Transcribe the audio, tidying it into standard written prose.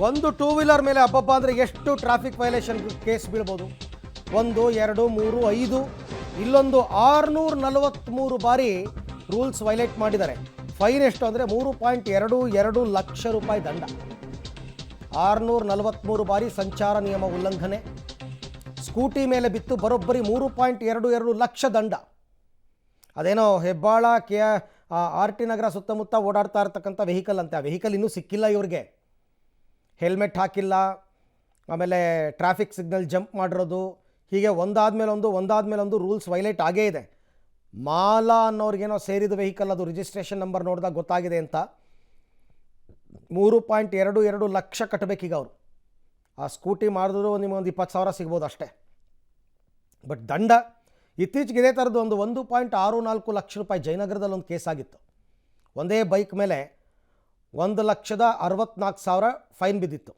ಒಂದು two wheeler ಮೇಲೆ ಹಬ್ಬಬ್ಬ ಅಂದರೆ ಎಷ್ಟು ಟ್ರಾಫಿಕ್ ವೈಲೇಷನ್ ಕೇಸ್ ಬೀಳ್ಬೋದು? 1 2 3 5 ಇಲ್ಲೊಂದು 643 ಬಾರಿ ರೂಲ್ಸ್ ವೈಲೇಟ್ ಮಾಡಿದ್ದಾರೆ. ಫೈನ್ ಎಷ್ಟು ಅಂದರೆ 3.22 ಲಕ್ಷ ರೂಪಾಯಿ ದಂಡ. 643 ಬಾರಿ ಸಂಚಾರ ನಿಯಮ ಉಲ್ಲಂಘನೆ, ಸ್ಕೂಟಿ ಮೇಲೆ ಬಿತ್ತು ಬರೋಬ್ಬರಿ 3.22 ಲಕ್ಷ ದಂಡ. ಅದೇನೋ ಹೆಬ್ಬಾಳ ಆರ್ ಟಿ ನಗರ ಸುತ್ತಮುತ್ತ ಓಡಾಡ್ತಾ ಇರ್ತಕ್ಕಂಥ ವೆಹಿಕಲ್ ಅಂತೆ. ಆ ವೆಹಿಕಲ್ ಇನ್ನೂ ಸಿಕ್ಕಿಲ್ಲ ಇವ್ರಿಗೆ. ಹೆಲ್ಮೆಟ್ ಹಾಕಿಲ್ಲ, ಆಮೇಲೆ ಟ್ರಾಫಿಕ್ ಸಿಗ್ನಲ್ ಜಂಪ್ ಮಾಡಿರೋದು, ಹೀಗೆ ಒಂದಾದ್ಮೇಲೊಂದು ರೂಲ್ಸ್ ವೈಲೇಟ್ ಆಗೇ ಇದೆ. ಮಾಲಾ ಅನ್ನೋರಿಗೇನೋ ಸೇರಿದ ವೆಹಿಕಲ್, ಅದು ರಿಜಿಸ್ಟ್ರೇಷನ್ ನಂಬರ್ ನೋಡಿದಾಗ ಗೊತ್ತಾಗಿದೆ ಅಂತ 3.22 ಲಕ್ಷ ಕಟ್ಟಬೇಕೀಗ ಅವರು. ಆ ಸ್ಕೂಟಿ ಮಾಡಿದ್ರು ನಿಮಗೊಂದು 20,000 ಸಿಗ್ಬೋದು ಅಷ್ಟೇ. ಬಟ್ ದಂಡ ಇತ್ತೀಚೆಗೆ ಇದೇ ಥರದ್ದು ಒಂದು 1.64 ಲಕ್ಷ ರೂಪಾಯಿ ಜಯನಗರದಲ್ಲಿ ಒಂದು ಕೇಸ್ ಆಗಿತ್ತು. ಒಂದೇ ಬೈಕ್ ಮೇಲೆ 1,64,000 ಫೈನ್ ಬಿದ್ದಿತ್ತು.